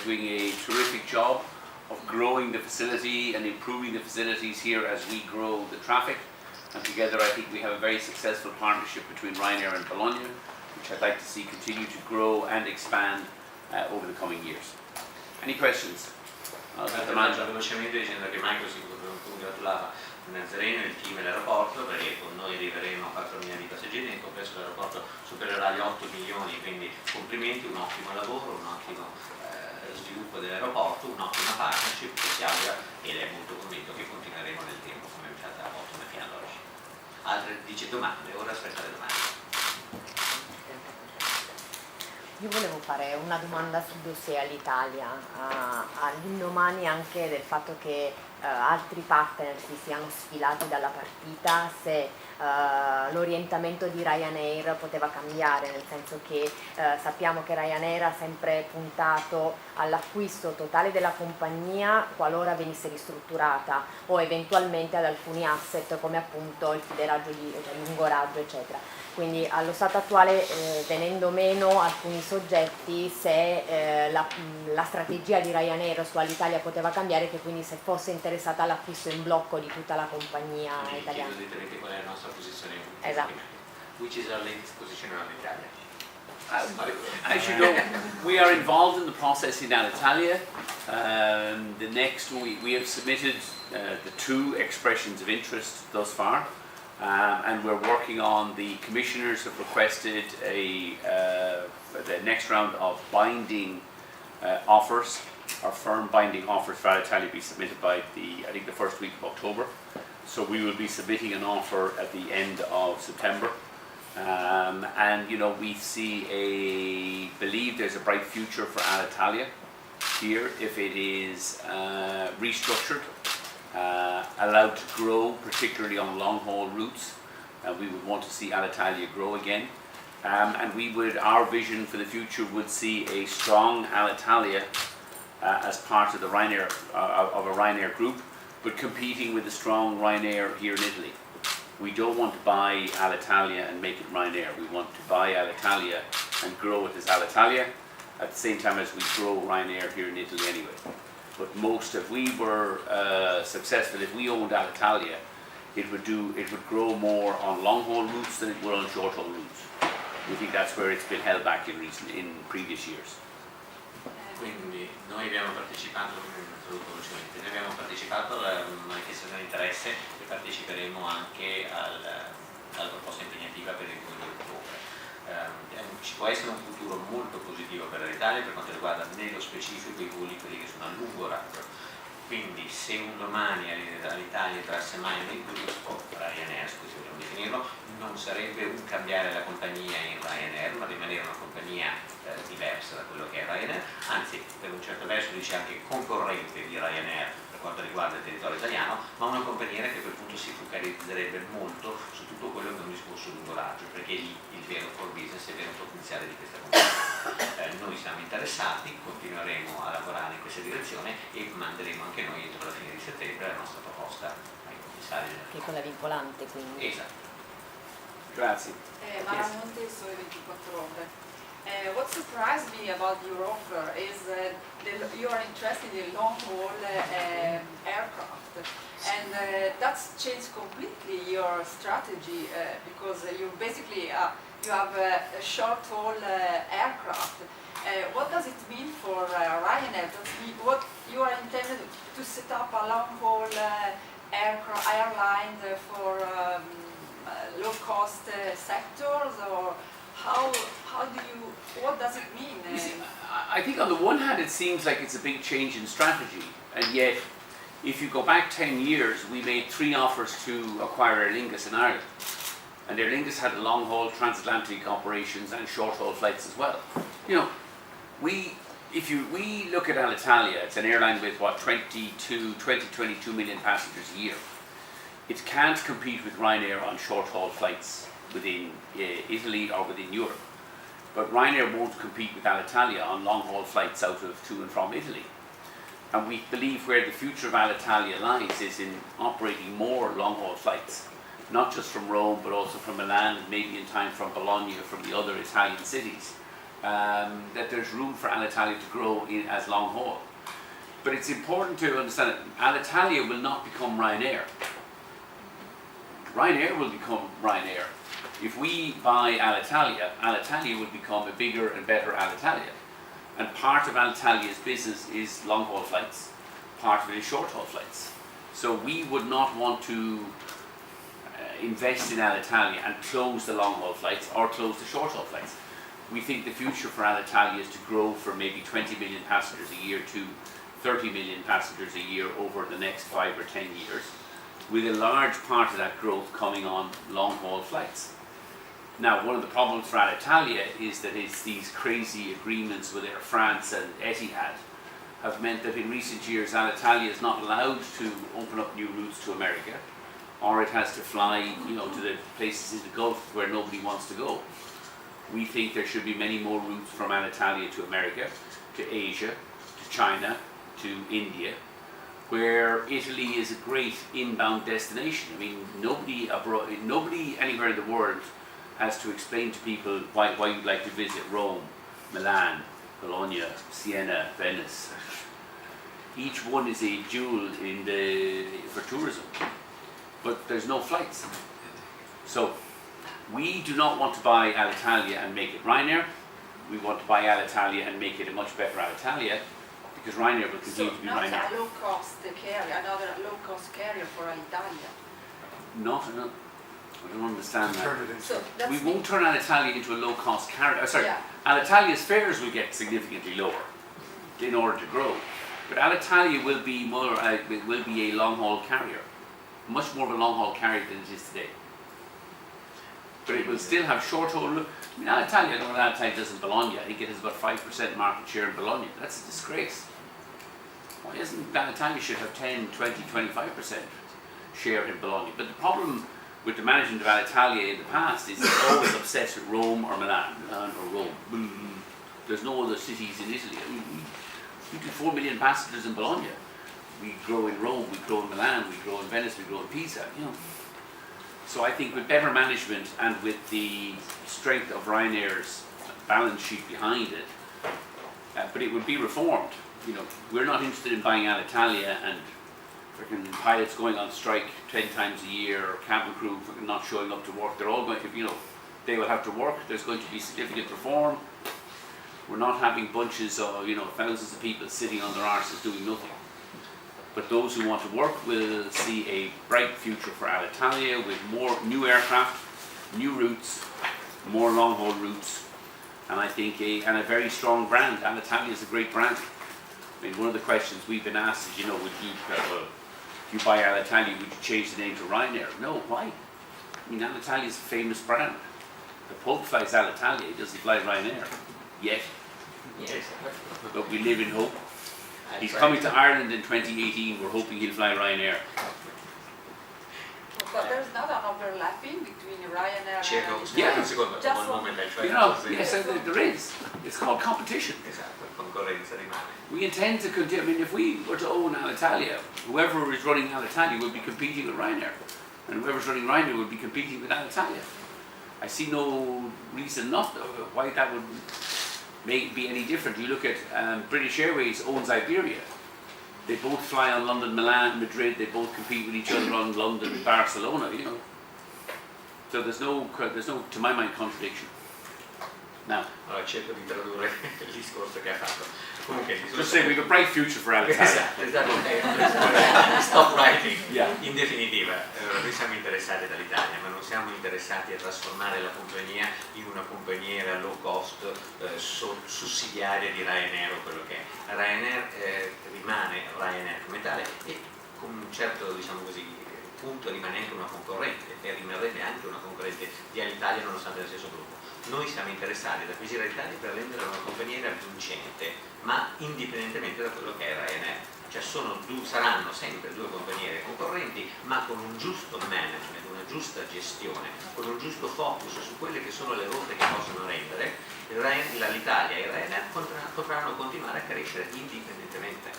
doing a terrific job of growing the facility and improving the facilities here as we grow the traffic. And together I think we have a very successful partnership between Ryanair and Bologna, which I'd like to see continue to grow and expand over the coming years. Any questions? Velocemente dicendo che Michael si congratulava Nazareno e il team all'aeroporto, perché con noi arriveremo a 4.000 passeggeri, nel complesso l'aeroporto supererà gli 8 milioni, quindi complimenti, un ottimo lavoro, un ottimo sviluppo dell'aeroporto, un'ottima partnership che si augura, ed è molto convinto che continueremo nel tempo come è stata ottima fino ad oggi. Altre domande, ora aspetta le domande. Io volevo fare una domanda su dossier all'Italia, all'indomani anche del fatto che altri partner si siano sfilati dalla partita, se l'orientamento di Ryanair poteva cambiare, nel senso che sappiamo che Ryanair ha sempre puntato all'acquisto totale della compagnia qualora venisse ristrutturata o eventualmente ad alcuni asset come appunto il fideraggio di lungo raggio eccetera. Quindi allo stato attuale, venendo meno alcuni soggetti, se la strategia di Ryanair su Alitalia poteva cambiare, che quindi se fosse interessata all'acquisto in blocco di tutta la compagnia italiana. Esattamente qual è la nostra posizione? Esatto. Which is our latest position on Alitalia? As you know, we are involved in the process in Alitalia. The next, we have submitted the 2 expressions of interest thus far. And we're working on, the commissioners have requested the next round of binding offers, or firm binding offers for Alitalia be submitted by I think the first week of October. So we will be submitting an offer at the end of September. And you know, we believe there's a bright future for Alitalia here if it is restructured. Allowed to grow, particularly on long-haul routes. We would want to see Alitalia grow again. And our vision for the future would see a strong Alitalia as part of the Ryanair, of a Ryanair group, but competing with a strong Ryanair here in Italy. We don't want to buy Alitalia and make it Ryanair. We want to buy Alitalia and grow it as Alitalia at the same time as we grow Ryanair here in Italy anyway. But if we were successful, if we owned Alitalia, it would grow more on long-haul routes than it would on short-haul routes. We think that's where it's been held back in previous years. Quindi noi abbiamo partecipato, alla manifestazione di interesse e parteciperemo anche alla proposta impegnativa per il 2 ottobre. Ci può essere un futuro molto positivo per l'Italia per quanto riguarda nello specifico i voli, quelli che sono a lungo raggio. Quindi se un domani all'Italia entrasse mai nel gruppo sport Ryanair, così vogliamo definirlo, non sarebbe un cambiare la compagnia in Ryanair, ma rimanere una compagnia diversa da quello che è Ryanair, anzi per un certo verso dice anche concorrente di Ryanair per quanto riguarda il territorio italiano, ma una compagnia che a quel punto si focalizzerebbe molto su tutto quello che è un discorso lungo raggio, perché lì il vero core business, il vero potenziale di questa compagnia. Noi siamo interessati, continueremo a lavorare in questa direzione e manderemo anche noi entro la fine di settembre la nostra proposta ai commissari. Che è quella vincolante, quindi. Esatto. Grazie. Mara Monte, Sole 24 Ore. What surprised me about your offer is that you are interested in long-haul aircraft, and that's changed completely your strategy because you basically you have a short-haul aircraft. What does it mean for Ryanair? What you are intended to set up a long-haul airline for low-cost sectors, or what does it mean? You see, I think on the one hand it seems like it's a big change in strategy, and yet if you go back 10 years we made 3 offers to acquire Aer Lingus in Ireland, and Aer Lingus had long-haul transatlantic operations and short-haul flights as well. You know, we look at Alitalia, it's an airline with 22 million passengers a year. It can't compete with Ryanair on short-haul flights within Italy or within Europe. But Ryanair won't compete with Alitalia on long-haul flights out of to and from Italy. And we believe where the future of Alitalia lies is in operating more long-haul flights, not just from Rome, but also from Milan, and maybe in time from Bologna or from the other Italian cities. that there's room for Alitalia to grow as long haul. But it's important to understand that Alitalia will not become Ryanair. Ryanair will become Ryanair. If we buy Alitalia, Alitalia will become a bigger and better Alitalia. And part of Alitalia's business is long haul flights, part of it is short haul flights. So we would not want to invest in Alitalia and close the long haul flights or close the short haul flights. We think the future for Alitalia is to grow from maybe 20 million passengers a year to 30 million passengers a year over the next 5 or 10 years, with a large part of that growth coming on long haul flights. Now, one of the problems for Alitalia is that it's these crazy agreements with Air France and Etihad have meant that in recent years Alitalia is not allowed to open up new routes to America, or it has to fly, to the places in the Gulf where nobody wants to go. We think there should be many more routes from Alitalia to America, to Asia, to China, to India, where Italy is a great inbound destination. I mean, nobody anywhere in the world has to explain to people why you'd like to visit Rome, Milan, Bologna, Siena, Venice. Each one is a jewel for tourism, but there's no flights. So we do not want to buy Alitalia and make it Ryanair. We want to buy Alitalia and make it a much better Alitalia, because Ryanair will continue to be Ryanair. Not a low-cost carrier, another low-cost carrier for Alitalia. I don't understand that. So We won't turn Alitalia into a low-cost carrier. Yeah. Alitalia's fares will get significantly lower in order to grow, but Alitalia will be a long-haul carrier, much more of a long-haul carrier than it is today. But it will still have short-haul. I mean, Alitalia, I don't know what Alitalia does in Bologna. I think it has about 5% market share in Bologna. That's a disgrace. Why isn't Alitalia should have 10, 20, 25% share in Bologna? But the problem with the management of Alitalia in the past is it's always obsessed with Rome or Milan or Rome. There's no other cities in Italy. I mean, we do 4 million passengers in Bologna. We grow in Rome, we grow in Milan, we grow in Venice, we grow in Pisa. So I think with better management and with the strength of Ryanair's balance sheet behind it, but it would be reformed. We're not interested in buying Alitalia and freaking pilots going on strike 10 times a year, or cabin crew not showing up to work. They're all going to, they will have to work. There's going to be significant reform. We're not having bunches of, thousands of people sitting on their arses doing nothing. But those who want to work will see a bright future for Alitalia with more new aircraft, new routes, more long-haul routes, and I think a very strong brand. Alitalia is a great brand. I mean, one of the questions we've been asked is, would you, if you buy Alitalia, would you change the name to Ryanair? No, why? I mean, Alitalia is a famous brand. The Pope flies Alitalia, he doesn't fly Ryanair, yet. Yes. But we live in hope. He's coming to Ireland in 2018, we're hoping he'll fly Ryanair. But there's not an overlapping between Ryanair and Yeah. Un secondo, Just one moment, I try Yes, there is. It's called competition. Esatto, concorrenza rimane. We intend to continue. I mean, if we were to own Alitalia, whoever is running Alitalia would be competing with Ryanair, and whoever's running Ryanair would be competing with Alitalia. I see no reason why that would be any different. You look at British Airways owns Iberia. They both fly on London, Milan, Madrid. They both compete with each other on London, Barcelona. So there's no, to my mind, contradiction. Now, Allora cerco di tradurre il discorso che ha fatto. Comunque, just say we have a bright future for Alitalia. Esatto. Stop writing. Yeah. In definitiva, noi siamo interessati dall'Italia, ma non siamo interessati a trasformare la compagnia in una compagnia low cost sussidiaria di Ryanair o quello che è. Ryanair rimane Ryanair come tale e con un certo, punto rimane anche una concorrente e rimarrebbe anche una concorrente di Alitalia nonostante lo stesso gruppo. Noi siamo interessati ad acquisire Alitalia per rendere una compagnia vincente, ma indipendentemente da quello che è Ryanair. Cioè saranno sempre due compagnie concorrenti, ma con un giusto management, una giusta gestione, con un giusto focus su quelle che sono le rotte che possono rendere, l'Italia e Ryanair potranno continuare a crescere indipendentemente.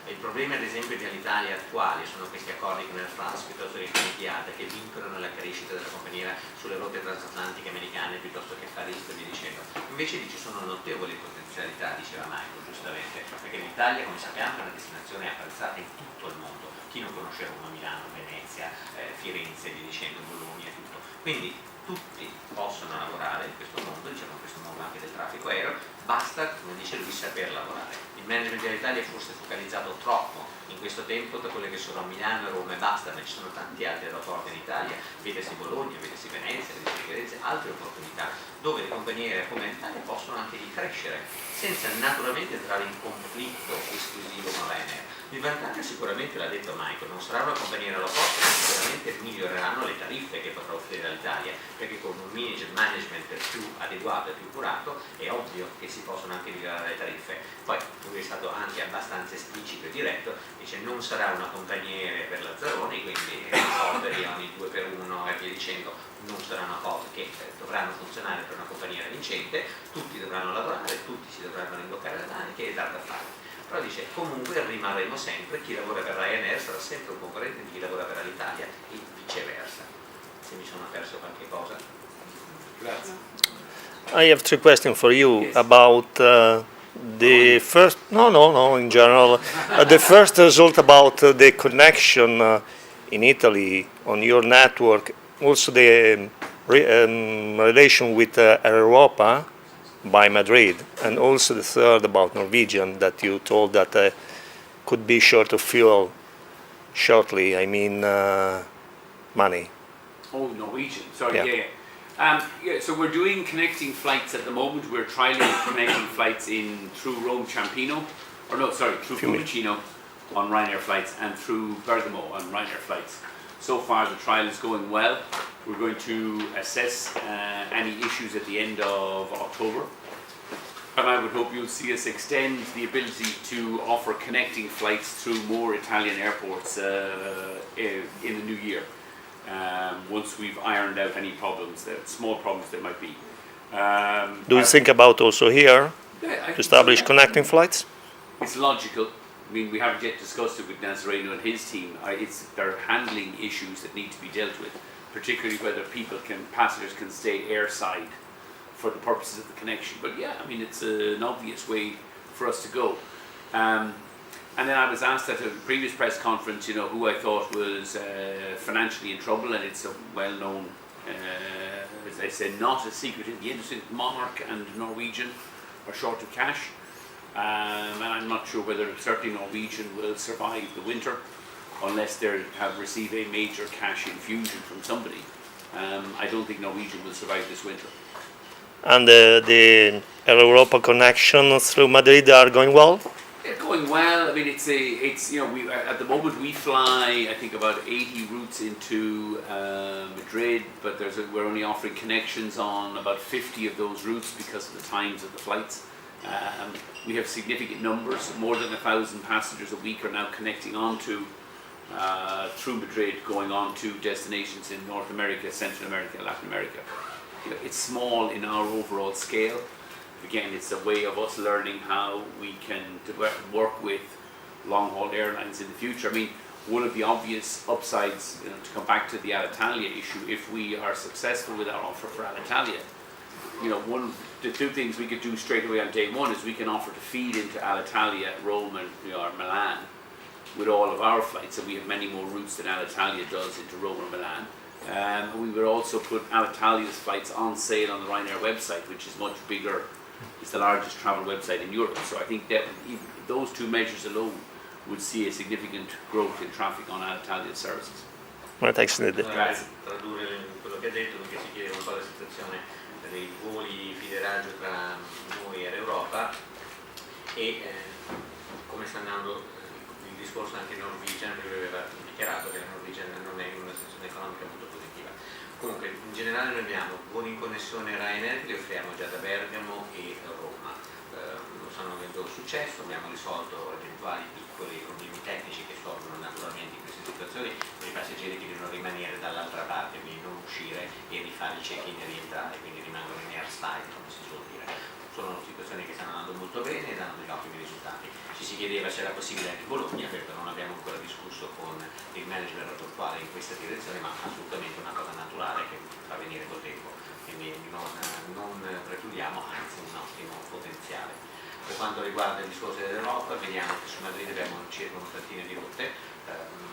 Il problema ad esempio di Alitalia attuali sono questi accordi con Air France piuttosto che con Etihad che vincono la crescita della compagnia sulle rotte transatlantiche americane piuttosto che Far East e via dicendo. Invece lì ci sono notevoli potenzialità, diceva Michael giustamente, perché l'Italia come sappiamo è una destinazione apprezzata in tutto il mondo. Chi non conosce Roma, Milano, Venezia, Firenze, via dicendo, Bologna e tutto. Quindi tutti possono lavorare in questo mondo, diciamo in questo mondo anche del traffico aereo, basta, come dice lui, saper lavorare. Il management dell'Italia è forse focalizzato troppo in questo tempo da quelle che sono Milano e Roma e basta, ma ci sono tanti altri aeroporti in Italia, vedesi Bologna, vedesi Venezia, vedesi Firenze, altre opportunità, dove le compagnie come l'Italia possono anche di crescere, senza naturalmente entrare in conflitto esclusivo con Ryanair. Il vantaggio sicuramente, l'ha detto Michael, non sarà una compagnia aeroporto, ma sicuramente miglioreranno le tariffe che potrà offrire l'Italia, perché con un management più adeguato e più curato è ovvio che si possono anche migliorare le tariffe. Poi lui è stato anche abbastanza esplicito e diretto, dice non sarà una compagnia aerea per Lazzaroni, quindi risolveri ogni 2x1 e via dicendo non sarà una cosa che dovranno funzionare per una compagnia vincente, tutti dovranno lavorare, tutti si dovranno rimboccare le maniche e dar da fare. Però dice comunque rimarremo sempre, chi lavora per Ryanair sarà sempre un concorrente di chi lavora per l'Italia e viceversa. Se mi sono perso qualche cosa. Grazie. I have three questions for you Yes. about the first. No. In general, the first result about the connection in Italy on your network, also the relation with Europa by Madrid, and also the third about Norwegian that you told that could be short of fuel shortly. I mean, money. Oh, Norwegian. Sorry, Yeah. yeah. So we're doing connecting flights at the moment. We're trialing connecting flights through Rome Ciampino, through Fiumicino on Ryanair flights and through Bergamo on Ryanair flights. So far the trial is going well. We're going to assess any issues at the end of October. And I would hope you'll see us extend the ability to offer connecting flights through more Italian airports in the new year. Once we've ironed out any problems, small problems there might be. Do you think about also here Yeah, I to think establish so. connecting flights? It's logical. I mean, we haven't yet discussed it with Nazareno and his team. There are handling issues that need to be dealt with, particularly whether passengers can stay airside for the purposes of the connection. But yeah, I mean, it's an obvious way for us to go. And then I was asked at a previous press conference, who I thought was financially in trouble, and it's a well-known, as I said, not a secret in the industry. Monarch and Norwegian are short of cash. And I'm not sure whether certainly Norwegian will survive the winter unless they have received a major cash infusion from somebody. I don't think Norwegian will survive this winter. And the Europa connection through Madrid are going well? They're going well. I mean, we at the moment we fly I think about 80 routes into Madrid, but we're only offering connections on about 50 of those routes because of the times of the flights. We have significant numbers. More than 1,000 passengers a week are now connecting onto through Madrid, going on to destinations in North America, Central America, Latin America. It's small in our overall scale. Again, it's a way of us learning how we can work with long-haul airlines in the future. I mean, one of the obvious upsides, to come back to the Alitalia issue, if we are successful with our offer for Alitalia, the two things we could do straight away on day one is we can offer to feed into Alitalia, Rome and Milan with all of our flights, and we have many more routes than Alitalia does into Rome or Milan. We would also put Alitalia's flights on sale on the Ryanair website, which is much bigger. It's the largest travel website in Europe. So I think that those two measures alone would see a significant growth in traffic on Alitalia's services. Well, thanks, Ned. Grazie. Tradurre quello che ha detto, perché si chiede un po' la situazione dei voli fideraggio tra noi e l'Europa e come sta andando il discorso anche in Norwegian, perché lui aveva dichiarato che la Norwegian non è in una situazione economica molto positiva. Comunque in generale noi abbiamo voli in connessione Ryanair che li offriamo già da Bergamo e Roma, lo stanno avendo successo, abbiamo risolto eventuali piccoli problemi tecnici che sorgono naturalmente in queste situazioni per i passeggeri che devono rimanere dall'altra parte, quindi non uscire e rifare il check-in e rientrare, quindi rimangono in airside come si suol dire. Sono situazioni che stanno andando molto bene e danno degli ottimi risultati. Ci si chiedeva se era possibile anche Bologna, perché non abbiamo ancora discusso con il manager aeroportuale in questa direzione, ma assolutamente una cosa naturale che fa venire col tempo, quindi non precludiamo, anzi un ottimo potenziale. Per quanto riguarda il discorso dell'Europa, vediamo che su Madrid abbiamo circa un trentina di rotte,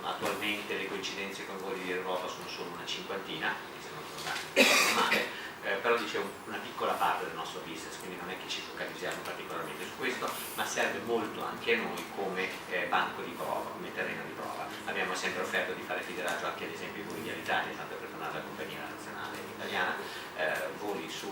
attualmente le coincidenze con i voli di Europa sono solo una cinquantina, se non sono male, però dice una piccola parte del nostro business, quindi non è che ci focalizziamo particolarmente su questo, ma serve molto anche a noi come banco di prova, come terreno di prova. Abbiamo sempre offerto di fare fideraggio anche ad esempio i voli di Alitalia, tanto per tornare alla compagnia nazionale italiana, voli su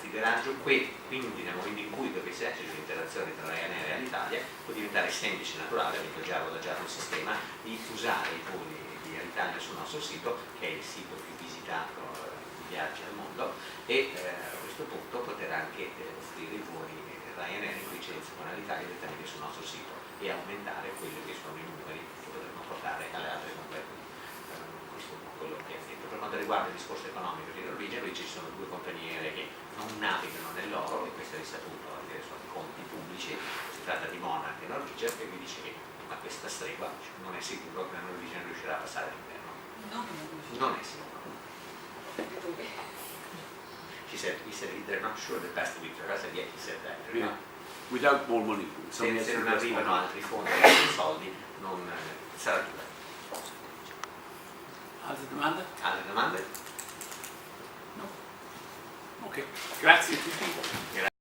fideraggio, quindi nel momento in cui dovesse esserci l'interazione tra Ryanair e Alitalia può diventare semplice e naturale, avendo già rodaggiato il sistema, di usare i voli di Alitalia sul nostro sito, che è il sito più visitato viaggi al mondo, e a questo punto poter anche offrire i voli Ryanair in coincidenza con l'Italia direttamente sul nostro sito e aumentare quelli che sono i numeri che potremmo portare alle altre compagnie. Questo è un po' quello che ha detto. Per quanto riguarda il discorso economico di Norwegian, ci sono due compagnie aeree che non navigano nell'oro, e questo è risaputo, sono conti pubblici, si tratta di Monarch e Norwegian, che vi dice che a questa stregua non è sicuro che la Norwegian riuscirà a passare l'inverno. Non è sicuro. He said they're not sure the best winter. I said, yeah, he said that. Yeah. Without more money. Se non arrivano altri fondi, altri soldi, non sarà dura. Altre domande? Altre domande? No. Ok, grazie a tutti. Grazie.